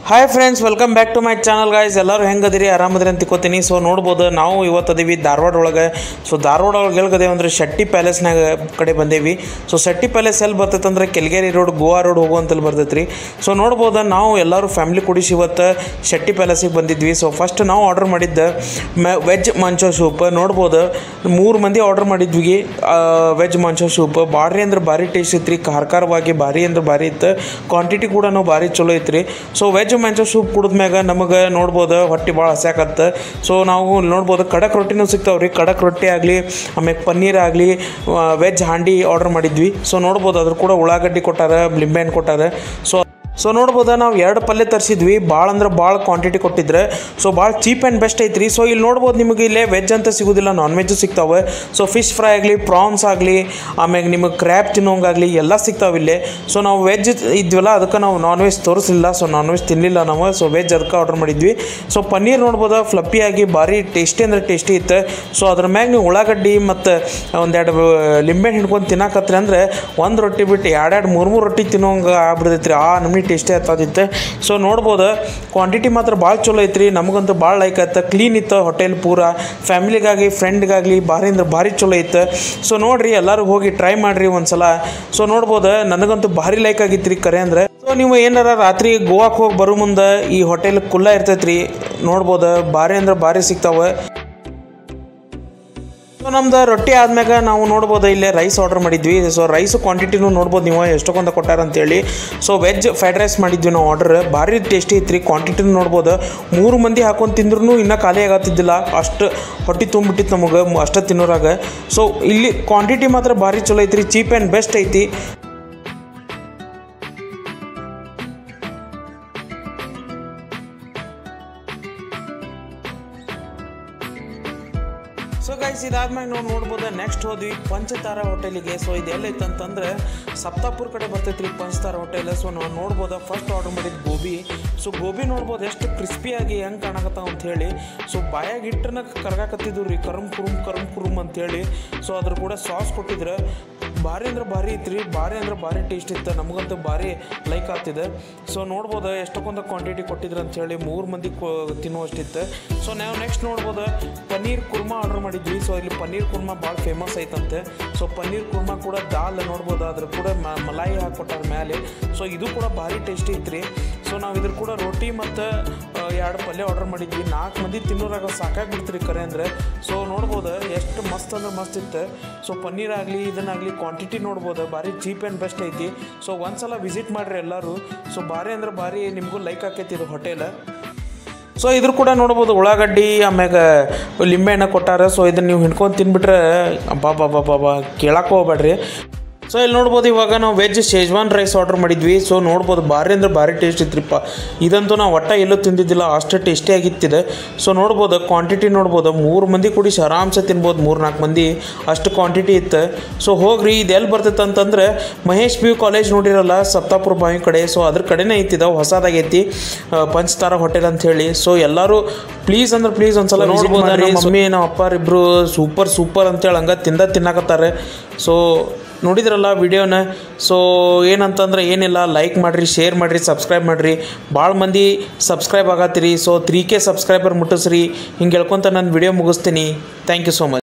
Hi friends, welcome back to my channel guys. ಎಲ್ಲರೂ ಹೆಂಗದಿರಿ, ಆರಾಮದಿರಿ ಅಂತ ತಿಳ್ಕೊತೀನಿ. ಸೊ ನೋಡ್ಬೋದು, ನಾವು ಇವತ್ತು ಅದೀವಿ ಧಾರವಾಡ ಒಳಗೆ. ಸೊ ಧಾರವಾಡ ಒಳಗೆ ಹೇಳ್ಕದೇವು ಅಂದರೆ ಶೆಟ್ಟಿ ಪ್ಯಾಲೇಸ್ನಾಗ ಕಡೆ ಬಂದೇವಿ. ಸೊ ಶೆಟ್ಟಿ ಪ್ಯಾಲೇಸ್ ಎಲ್ಲಿ ಬರ್ತೈತೆ ಅಂದರೆ ಕೆಲ್ಗೇರಿ ರೋಡ್, ಗೋವಾ ರೋಡ್ ಹೋಗುವಂತಲ್ಲಿ ಬರ್ತೈತೆ ರೀ. ಸೊ ನೋಡ್ಬೋದು, ನಾವು ಎಲ್ಲರೂ ಫ್ಯಾಮಿಲಿ ಕೂಡಿಸಿ ಇವತ್ತು ಶೆಟ್ಟಿ ಪ್ಯಾಲೇಸಿಗೆ ಬಂದಿದ್ವಿ. ಸೊ ಫಸ್ಟ್ ನಾವು ಆರ್ಡರ್ ಮಾಡಿದ್ದ ವೆಜ್ ಮಂಚೋ ಸೂಪ್. ನೋಡ್ಬೋದು, 3 ಮಂದಿ ಆರ್ಡರ್ ಮಾಡಿದ್ವಿ ವೆಜ್ ಮಂಚೋ ಸೂಪ್. ಭಾರಿ ಅಂದ್ರೆ ಭಾರಿ ಟೇಸ್ಟ್ ಇತ್ತು ರೀ, ಖಾರವಾಗಿ ಭಾರಿ ಅಂದ್ರೆ ಭಾರಿ ಇತ್ತು. ಕ್ವಾಂಟಿಟಿ ಕೂಡ ಭಾರಿ ಚಲೋ ಐತ್ರಿ. ಸೊ ವೆಜ್ ಮಂಚೋ ಸೂಪ್ ಕುಡಿದ್ಮ್ಯಾಗ ನಮಗೆ ನೋಡ್ಬೋದು ಹೊಟ್ಟೆ ಭಾಳ ಹಸ್ಯಾಕತ್ತೆ. ಸೊ ನಾವು ನೋಡ್ಬೋದು ಖಡಕ್ ರೊಟ್ಟಿನೂ ಸಿಗ್ತಾವೆ ರೀ. ಖಡಕ್ ರೊಟ್ಟಿ ಆಗಲಿ, ಆಮೇಲೆ ಪನ್ನೀರ್ ಆಗಲಿ, ವೆಜ್ ಹಾಂಡಿ ಆರ್ಡರ್ ಮಾಡಿದ್ವಿ. ಸೊ ನೋಡ್ಬೋದು, ಅದ್ರ ಕೂಡ ಉಳ್ಳಾಗಡ್ಡಿ ಕೊಟ್ಟಾರ, ಲಿಂಬೆಹಣ್ಣು ಕೊಟ್ಟಾರ. ಸೊ ನೋಡ್ಬೋದು, ನಾವು 2 ಪಲ್ಯ ತರಿಸಿದ್ವಿ. ಭಾಳ ಅಂದ್ರೆ ಭಾಳ ಕ್ವಾಂಟಿಟಿ ಕೊಟ್ಟಿದ್ರೆ. ಸೊ ಭಾಳ ಚೀಪ್ ಆ್ಯಂಡ್ ಬೆಸ್ಟ್ ಐತ್ರಿ. ಸೊ ಇಲ್ಲಿ ನೋಡ್ಬೋದು, ನಿಮಗೆ ಇಲ್ಲೇ ವೆಜ್ ಅಂತ ಸಿಗೋದಿಲ್ಲ, ನಾನ್ ವೆಜ್ಜು ಸಿಗ್ತಾವೆ. ಸೊ ಫಿಶ್ ಫ್ರೈ ಆಗಲಿ, ಪ್ರಾನ್ಸ್ ಆಗಲಿ, ಆಮ್ಯಾಗ ನಿಮಗೆ ಕ್ರ್ಯಾಬ್ ತಿನ್ನೋಂಗಾಗಲಿ ಎಲ್ಲ ಸಿಗ್ತಾವೆ ಇಲ್ಲೇ. ಸೊ ನಾವು ವೆಜ್ ಇದ್ವಲ್ಲ, ಅದಕ್ಕೆ ನಾವು ನಾನ್ ವೆಜ್ ತೋರಿಸಲಿಲ್ಲ. ಸೊ ನಾನ್ ವೆಜ್ ತಿನ್ನಲಿಲ್ಲ ನಾವು. ಸೊ ವೆಜ್ ಅದಕ್ಕೆ ಆರ್ಡರ್ ಮಾಡಿದ್ವಿ. ಸೊ ಪನ್ನೀರ್ ನೋಡ್ಬೋದು, ಫ್ಲಪ್ಪಿಯಾಗಿ ಭಾರಿ ಟೇಸ್ಟಿ ಅಂದ್ರೆ ಟೇಸ್ಟಿ ಇತ್ತು. ಸೊ ಅದ್ರ ಮ್ಯಾಗ ನೀವು ಉಳ್ಳಾಗಡ್ಡಿ ಮತ್ತು 1-2 ಲಿಂಬೆಹಣ್ಣು ಹಿಡ್ಕೊಂಡು ತಿನ್ನಕತ್ರಿ ಅಂದರೆ ಒಂದು ರೊಟ್ಟಿ ಬಿಟ್ಟು 2-2, 3-3 ರೊಟ್ಟಿ ತಿನ್ನೋಂಗೆ ಆಗ್ಬಿಡ್ತೈತೆ ರೀ. ನಮ್ಗೆ ಟೇಸ್ಟಿ ಆಗ್ತದಿತ್ತು. ಸೊ ನೋಡ್ಬೋದು, ಕ್ವಾಂಟಿಟಿ ಮಾತ್ರ ಭಾಳ ಚಲೋ ಐತ್ರಿ. ನಮಗಂತೂ ಭಾಳ ಲೈಕ್ ಆಯ್ತು. ಕ್ಲೀನ್ ಇತ್ತು ಹೋಟೆಲ್ ಪೂರ. ಫ್ಯಾಮಿಲಿಗಾಗಿ, ಫ್ರೆಂಡ್ಗಾಗಲಿ ಭಾರಿ ಅಂದ್ರೆ ಭಾರಿ ಚಲೋ ಇತ್ತು. ಸೊ ನೋಡಿರಿ, ಎಲ್ಲರೂ ಹೋಗಿ ಟ್ರೈ ಮಾಡಿರಿ ಒಂದ್ಸಲ. ಸೊ ನೋಡ್ಬೋದು, ನನಗಂತೂ ಭಾರಿ ಲೈಕ್ ಆಗಿತ್ತು ರೀ ಕರೆ ಅಂದರೆ. ಸೊ ನೀವು ಏನಾರ ರಾತ್ರಿ ಗೋವಾಕ್ಕೆ ಹೋಗಿ ಬರೋ ಮುಂದೆ ಈ ಹೋಟೆಲ್ ಕುಲ್ಲ ಇರ್ತೈತೆ ರೀ. ನೋಡ್ಬೋದು, ಭಾರಿ ಅಂದ್ರೆ ಭಾರಿ ಸಿಗ್ತಾವೆ. ಸೊ ನಮ್ದು ರೊಟ್ಟಿ ಆದ್ಮ್ಯಾಗ ನಾವು ನೋಡ್ಬೋದು ಇಲ್ಲೇ ರೈಸ್ ಆರ್ಡರ್ ಮಾಡಿದ್ವಿ. ಸೊ ರೈಸ್ ಕ್ವಾಂಟಿಟಿನೂ ನೋಡ್ಬೋದು ನೀವು ಎಷ್ಟೊಂದು ಕೊಟ್ಟಾರಂತೇಳಿ. ಸೊ ವೆಜ್ ಫ್ರೈಡ್ ರೈಸ್ ಮಾಡಿದ್ವಿ ನಾವು ಆರ್ಡರ್. ಭಾರಿ ಟೇಸ್ಟಿ ಐತ್ರಿ. ಕ್ವಾಂಟಿಟಿನೂ ನೋಡ್ಬೋದು, 3 ಮಂದಿ ಹಾಕೊಂಡು ತಿಂದ್ರೂ ಇನ್ನೂ ಖಾಲಿ ಆಗತ್ತಿದ್ದಿಲ್ಲ, ಅಷ್ಟು ಹೊಟ್ಟೆ ತುಂಬಿಟ್ಟಿತ್ತು ನಮಗೆ ಅಷ್ಟು ತಿನ್ನೋರಾಗ. ಸೊ ಇಲ್ಲಿ ಕ್ವಾಂಟಿಟಿ ಮಾತ್ರ ಭಾರಿ ಚಲೋ ಐತ್ರಿ, ಚೀಪ್ ಆ್ಯಂಡ್ ಬೆಸ್ಟ್ ಐತಿ. ಸೊ ಗೈಸ್, ಇದಾದ್ಮೇಲೆ ನಾವು ನೋಡ್ಬೋದು ನೆಕ್ಸ್ಟ್ ಹೋದ್ವಿ ಪಂಚತಾರ ಹೋಟೆಲಿಗೆ. ಸೊ ಇದು ಎಲ್ಲೈತಂತಂದ್ರೆ ಸಪ್ತಾಪುರ ಕಡೆ ಬರ್ತೈತೆ ರೀ ಪಂಚತಾರ ಹೋಟೆಲ್. ಸೊ ನಾವು ನೋಡ್ಬೋದು, ಫಸ್ಟ್ ಆರ್ಡರ್ ಮಾಡಿದ್ದು ಗೋಬಿ. ಸೊ ಗೋಬಿ ನೋಡ್ಬೋದು ಎಷ್ಟು ಕ್ರಿಸ್ಪಿಯಾಗಿ ಹೆಂಗೆ ಕಾಣಕತ್ತಾವ ಅಂಥೇಳಿ. ಸೊ ಬಾಯಾಗ ಹಿಟ್ಟನ್ನ ಕರ್ಗಾಕತ್ತಿದ್ವು ರೀ, ಕರಮ್ ಕುರುಮ್ ಅಂಥೇಳಿ. ಸೊ ಅದ್ರ ಕೂಡ ಸಾಸ್ ಕೊಟ್ಟಿದ್ರೆ ಭಾರಿ ಅಂದ್ರೆ ಭಾರಿ ಇತ್ತು ರೀ. ಭಾರಿ ಅಂದ್ರೆ ಭಾರಿ ಟೇಸ್ಟ್ ಇತ್ತು. ನಮಗಂತೂ ಭಾರಿ ಲೈಕ್ ಆಗ್ತಿದೆ. ಸೊ ನೋಡ್ಬೋದು ಎಷ್ಟೊಂದು ಕ್ವಾಂಟಿಟಿ ಕೊಟ್ಟಿದ್ರು ಅಂಥೇಳಿ, 3 ಮಂದಿ ತಿನ್ನುವಷ್ಟಿತ್ತು. ಸೊ ನಾವು ನೆಕ್ಸ್ಟ್ ನೋಡ್ಬೋದು ಪನ್ನೀರ್ ಕುರ್ಮಾ ಆರ್ಡರ್ ಮಾಡಿದ್ವಿ. ಸೊ ಇಲ್ಲಿ ಪನ್ನೀರ್ ಕುರ್ಮಾ ಭಾಳ ಫೇಮಸ್ ಐತಂತೆ. ಸೊ ಪನ್ನೀರ್ ಕುರ್ಮಾ ಕೂಡ ದಾಲ್ ನೋಡ್ಬೋದು, ಅದ್ರ ಕೂಡ ಮಲಾಯಿ ಹಾಕ್ಕೊಟ್ಟಾರ ಮೇಲೆ. ಸೊ ಇದು ಕೂಡ ಭಾರಿ ಟೇಸ್ಟಿ ಇತ್ತು ರೀ. ಸೊ ನಾವು ಇದ್ರ ಕೂಡ ರೋಟಿ ಮತ್ತು 2 ಪಲ್ಯ ಆರ್ಡರ್ ಮಾಡಿದ್ವಿ. 4 ಮಂದಿ ತಿನ್ನೋರಾಗ ಸಾಕಾಗ್ಬಿಡ್ತೀರಿ ಕರೆ ಅಂದರೆ. ಸೊ ನೋಡ್ಬೋದು ಎಷ್ಟು ಮಸ್ತ್ ಅಂದ್ರೆ ಮಸ್ತ್ ಇತ್ತು. ಸೊ ಪನ್ನೀರ್ ಆಗಲಿ ಇದನ್ನಾಗಲಿ ಕ್ವಾಂಟಿಟಿ ನೋಡ್ಬೋದು, ಭಾರಿ ಚೀಪ್ ಆ್ಯಂಡ್ ಬೆಸ್ಟ್ ಐತಿ. ಸೊ ಒಂದ್ಸಲ ವಿಸಿಟ್ ಮಾಡಿರಿ ಎಲ್ಲರೂ. ಸೊ ಭಾರಿ ಅಂದ್ರೆ ಭಾರಿ ನಿಮಗೂ ಲೈಕ್ ಆಕೈತಿ ಇದು ಹೋಟೆಲ್. ಸೊ ಇದ್ರ ಕೂಡ ನೋಡ್ಬೋದು ಉಳ್ಳಾಗಡ್ಡಿ ಆಮ್ಯಾಗ ಲಿಂಬೆಹಣ್ಣು ಕೊಟ್ಟಾರ. ಸೊ ಇದನ್ನು ನೀವು ಹಿಡ್ಕೊಂಡು ತಿನ್ಬಿಟ್ರೆ ಬಾಬಾ ಕೇಳಕ್ಕೆ ಹೋಗ್ಬೇಡ್ರಿ. ಸೊ ಇಲ್ಲಿ ನೋಡ್ಬೋದು, ಇವಾಗ ನಾವು ವೆಜ್ ಶೇಜ್ವಾನ್ ರೈಸ್ ಆರ್ಡರ್ ಮಾಡಿದ್ವಿ. ಸೊ ನೋಡ್ಬೋದು, ಭಾರಿ ಅಂದ್ರೆ ಭಾರಿ ಟೇಸ್ಟ್ ಇತ್ರಿಪ್ಪ. ಇದಂತೂ ನಾವು ಎಲ್ಲೂ ತಿಂದಿದ್ದಿಲ್ಲ, ಅಷ್ಟು ಟೇಸ್ಟಿ ಆಗಿತ್ತಿದೆ. ಸೊ ನೋಡ್ಬೋದು, ಕ್ವಾಂಟಿಟಿ ನೋಡ್ಬೋದು, 3 ಮಂದಿ ಕೂಡಿಸಿ ಆರಾಮ್ಸೆ ತಿನ್ಬೋದು, 3-4 ಮಂದಿ ಅಷ್ಟು ಕ್ವಾಂಟಿಟಿ ಇತ್ತು. ಸೊ ಹೋಗ್ರಿ, ಇದು ಎಲ್ಲಿ ಬರ್ತೈತೆ ಅಂತಂದ್ರೆ ಮಹೇಶ್ PU ಕಾಲೇಜ್ ನೋಡಿರಲ್ಲ ಸಪ್ತಾಪುರ ಬಾವಿ ಕಡೆ. ಸೊ ಅದ್ರ ಕಡೆನೇ ಐತಿದ, ಹೊಸದಾಗೈತಿ ಪಂಚತಾರ ಹೋಟೆಲ್ ಅಂತ ಹೇಳಿ. ಸೊ ಎಲ್ಲರೂ ಪ್ಲೀಸ್ ಅಂದ್ರೆ ಪ್ಲೀಸ್ ಒಂದ್ಸಲ ನೋಡ್ಬೋದು. ನಮ್ಮ ಮಮ್ಮಿ ನಮ್ಮ ಅಪ್ಪಾರಿಬ್ರು ಸೂಪರ್ ಅಂತೇಳಿ ಹಂಗೆ ತಿನ್ನಕತ್ತಾರೆ. ಸೊ ನೋಡಿದ್ರಲ್ಲ ವಿಡಿಯೋನ. ಸೊ ಏನಂತಂದ್ರೆ ಏನಿಲ್ಲ, ಲೈಕ್ ಮಾಡಿರಿ, ಶೇರ್ ಮಾಡಿರಿ, ಸಬ್ಸ್ಕ್ರೈಬ್ ಮಾಡಿರಿ. ಭಾಳ ಮಂದಿ ಸಬ್ಸ್ಕ್ರೈಬ್ ಆಗತ್ತೀರಿ. ಸೊ 3K ಸಬ್ಸ್ಕ್ರೈಬರ್ ಮುಟ್ಟಿಸ್ರಿ. ಹಿಂಗೆ ಹೇಳ್ಕೊತ ನಾನು ವಿಡಿಯೋ ಮುಗಿಸ್ತೀನಿ. Thank you so much.